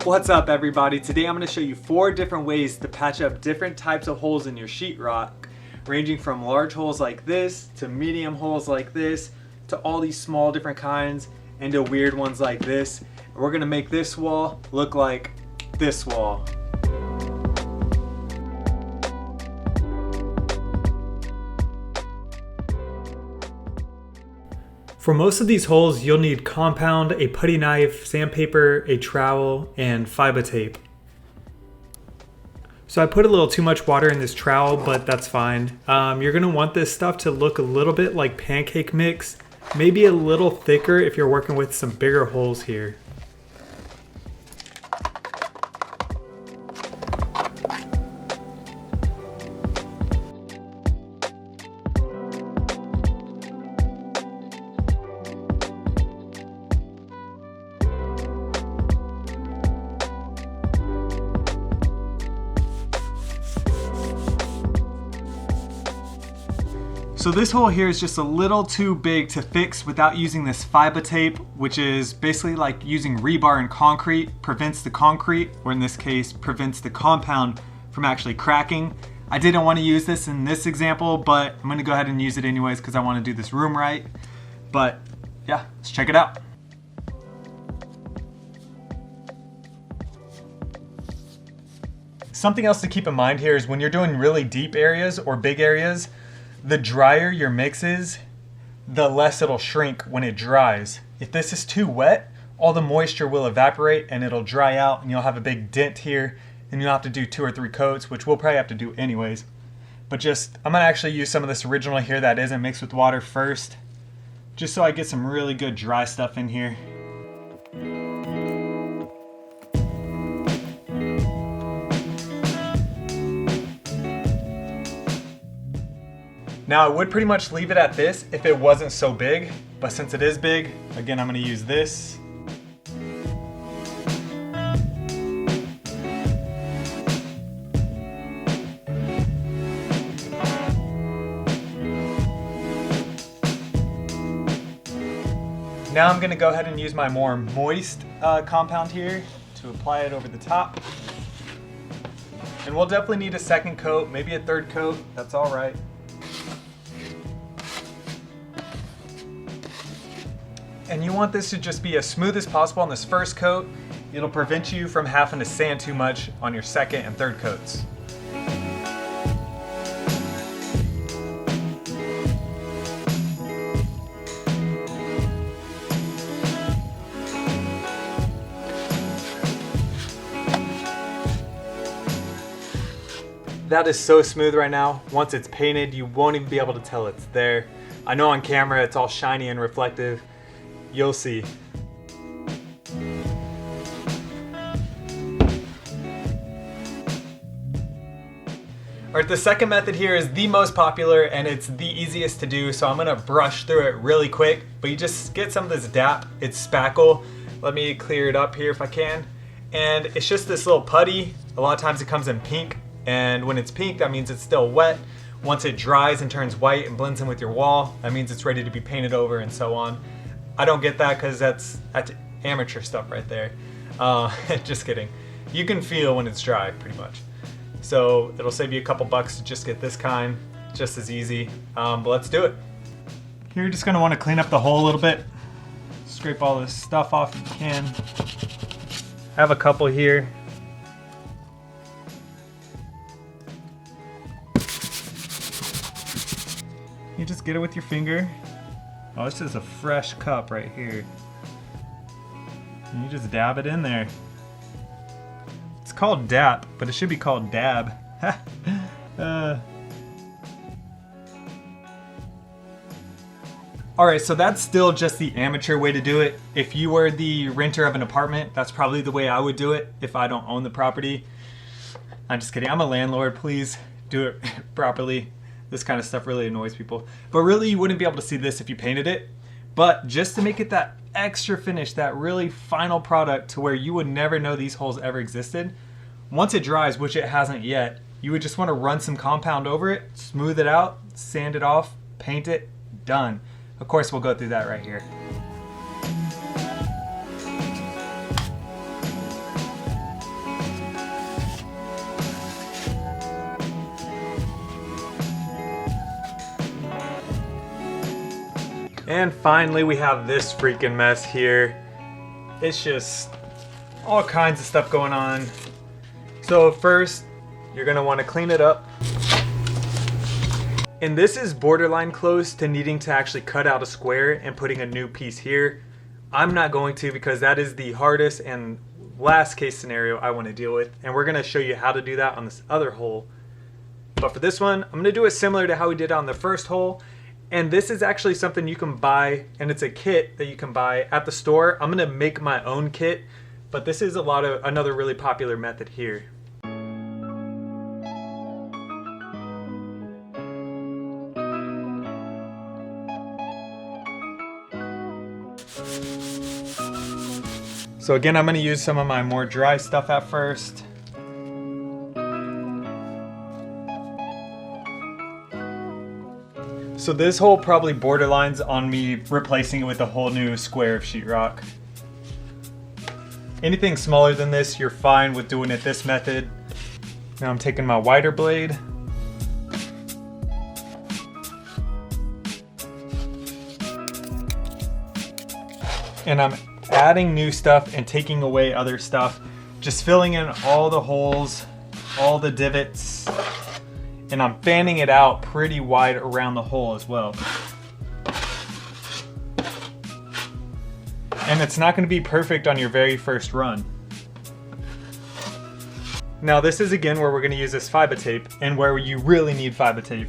What's up everybody? Today I'm going to show you 4 different ways to patch up different types of holes in your sheetrock, ranging from large holes like this, to medium holes like this, to all these small different kinds, and to weird ones like this. And we're going to make this wall look like this wall. For most of these holes, you'll need compound, a putty knife, sandpaper, a trowel, and fiber tape. So I put a little too much water in this trowel, but that's fine. You're gonna want this stuff to look a little bit like pancake mix, maybe a little thicker if you're working with some bigger holes here. So this hole here is just a little too big to fix without using this fiber tape, which is basically like using rebar in concrete, prevents the concrete, or in this case, prevents the compound from actually cracking. I didn't want to use this in this example, but I'm gonna go ahead and use it anyways because I want to do this room right. But yeah, let's check it out. Something else to keep in mind here is when you're doing really deep areas or big areas, the drier your mix is, the less it'll shrink when it dries. If this is too wet, all the moisture will evaporate and it'll dry out and you'll have a big dent here and you'll have to do 2 or 3 coats, which we'll probably have to do anyways. But I'm gonna actually use some of this original here that isn't mixed with water first, just so I get some really good dry stuff in here. Now I would pretty much leave it at this if it wasn't so big, but since it is big, again I'm going to use this. Now I'm going to go ahead and use my more moist compound here to apply it over the top. And we'll definitely need a second coat, maybe a third coat, that's alright. And you want this to just be as smooth as possible on this first coat. It'll prevent you from having to sand too much on your second and third coats. That is so smooth right now. Once it's painted, you won't even be able to tell it's there. I know on camera it's all shiny and reflective. You'll see. Alright, the second method here is the most popular and it's the easiest to do, so I'm gonna brush through it really quick, but you just get some of this DAP, it's spackle. Let me clear it up here if I can. And it's just this little putty. A lot of times it comes in pink, and when it's pink, that means it's still wet. Once it dries and turns white and blends in with your wall, that means it's ready to be painted over and so on. I don't get that because that's amateur stuff right there. Just kidding. You can feel when it's dry pretty much. So it'll save you a couple bucks to just get this kind, just as easy. But let's do it. Here you're just gonna want to clean up the hole a little bit. Scrape all this stuff off if you can. I have a couple here. You just get it with your finger. Oh, this is a fresh cup right here. And you just dab it in there. It's called DAP, but it should be called dab. Alright, so that's still just the amateur way to do it. If you were the renter of an apartment, that's probably the way I would do it if I don't own the property. I'm just kidding, I'm a landlord, please do it properly. This kind of stuff really annoys people. But really, you wouldn't be able to see this if you painted it. But just to make it that extra finish, that really final product to where you would never know these holes ever existed, once it dries, which it hasn't yet, you would just want to run some compound over it, smooth it out, sand it off, paint it, done. Of course, we'll go through that right here. And finally we have this freaking mess here. It's just all kinds of stuff going on. So first, you're gonna wanna clean it up. And this is borderline close to needing to actually cut out a square and putting a new piece here. I'm not going to, because that is the hardest and last case scenario I want to deal with. And we're gonna show you how to do that on this other hole. But for this one, I'm gonna do it similar to how we did on the first hole. And this is actually something you can buy, and it's a kit that you can buy at the store. I'm gonna make my own kit, but this is another really popular method here. So again, I'm gonna use some of my more dry stuff at first. So this hole probably borderlines on me replacing it with a whole new square of sheetrock. Anything smaller than this, you're fine with doing it this method. Now I'm taking my wider blade. And I'm adding new stuff and taking away other stuff. Just filling in all the holes, all the divots. And I'm fanning it out pretty wide around the hole as well. And it's not going to be perfect on your very first run. Now this is again where we're going to use this fiber tape and where you really need fiber tape.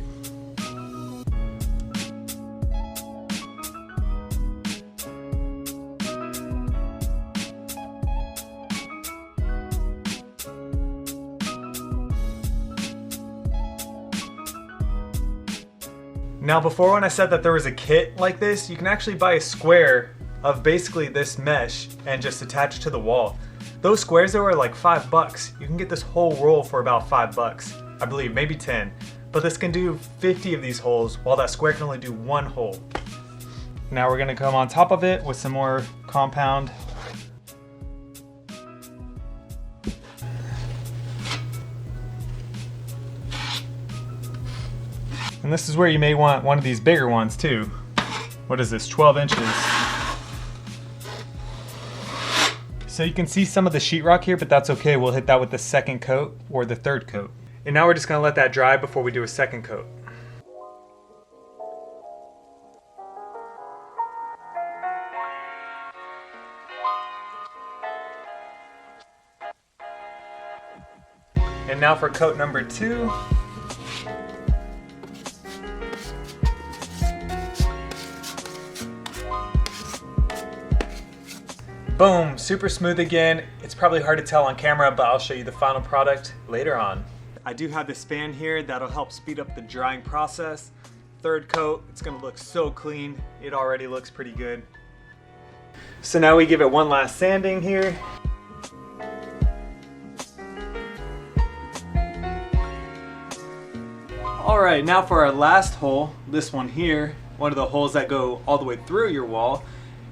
Now before, when I said that there was a kit like this, you can actually buy a square of basically this mesh and just attach it to the wall. Those squares that were like $5, you can get this whole roll for about $5, I believe, maybe 10. But this can do 50 of these holes, while that square can only do one hole. Now we're gonna come on top of it with some more compound. And this is where you may want one of these bigger ones too. What is this, 12 inches? So you can see some of the sheetrock here, but that's okay. We'll hit that with the second coat or the third coat. And now we're just gonna let that dry before we do a second coat. And now for coat number 2. Boom, super smooth again. It's probably hard to tell on camera, but I'll show you the final product later on. I do have this fan here that'll help speed up the drying process. Third coat, it's gonna look so clean. It already looks pretty good. So now we give it one last sanding here. All right, now for our last hole, this one here, one of the holes that go all the way through your wall.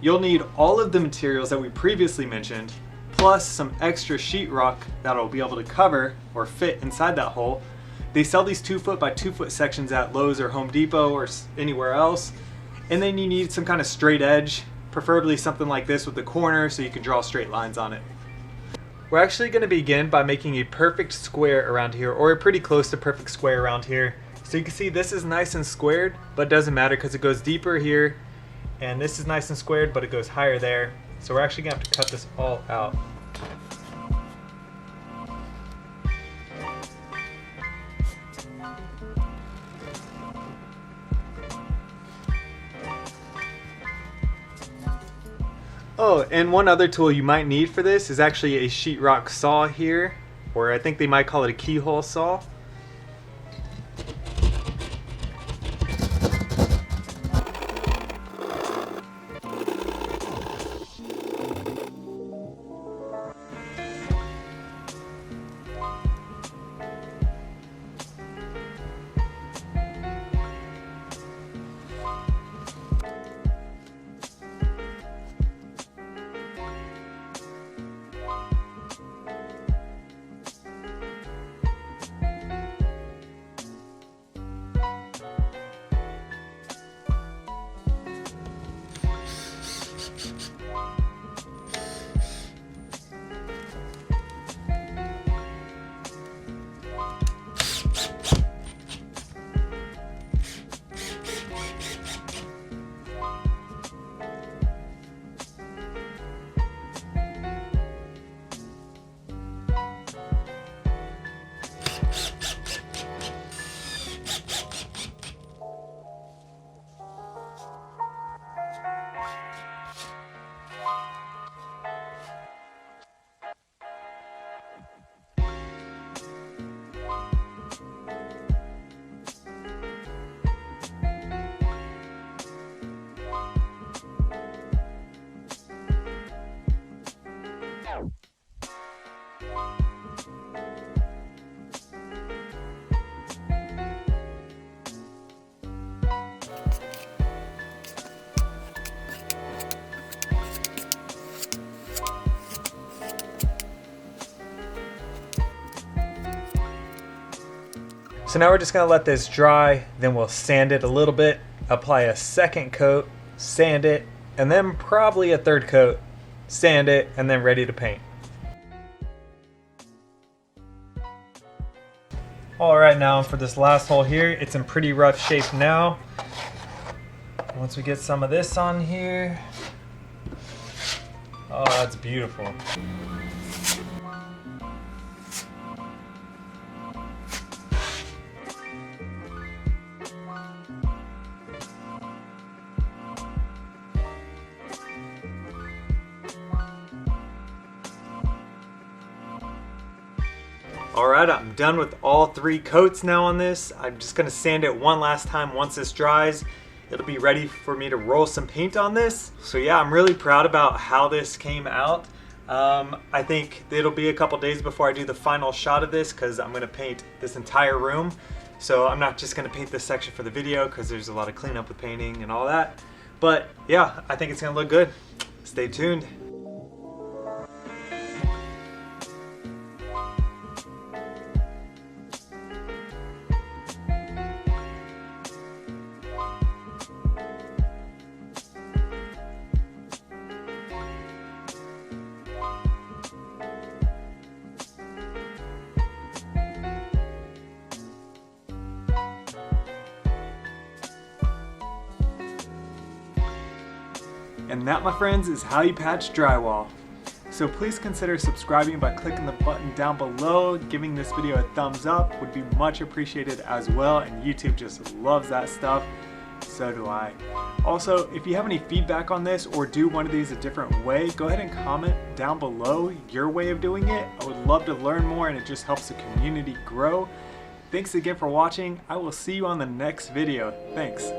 You'll need all of the materials that we previously mentioned, plus some extra sheetrock that'll be able to cover or fit inside that hole. They sell these 2 foot by 2 foot sections at Lowe's or Home Depot or anywhere else. And then you need some kind of straight edge, preferably something like this with the corner so you can draw straight lines on it. We're actually going to begin by making a perfect square around here, or a pretty close to perfect square around here. So you can see this is nice and squared, but it doesn't matter because it goes deeper here. And this is nice and squared, but it goes higher there. So we're actually gonna have to cut this all out. Oh, and one other tool you might need for this is actually a sheetrock saw here, or I think they might call it a keyhole saw. So now we're just gonna let this dry, then we'll sand it a little bit, apply a second coat, sand it, and then probably a third coat, sand it, and then ready to paint. Alright, now for this last hole here, it's in pretty rough shape now. Once we get some of this on here, oh, that's beautiful. Alright, I'm done with all 3 coats now on this. I'm just going to sand it one last time once this dries. It'll be ready for me to roll some paint on this. So yeah, I'm really proud about how this came out. I think it'll be a couple days before I do the final shot of this because I'm going to paint this entire room. So I'm not just going to paint this section for the video because there's a lot of cleanup with painting and all that. But yeah, I think it's going to look good. Stay tuned. And that, my friends, is how you patch drywall. So please consider subscribing by clicking the button down below. Giving this video a thumbs up would be much appreciated as well, and YouTube just loves that stuff. So do I. Also, if you have any feedback on this or do one of these a different way, go ahead and comment down below your way of doing it. I would love to learn more, and it just helps the community grow. Thanks again for watching. I will see you on the next video. Thanks.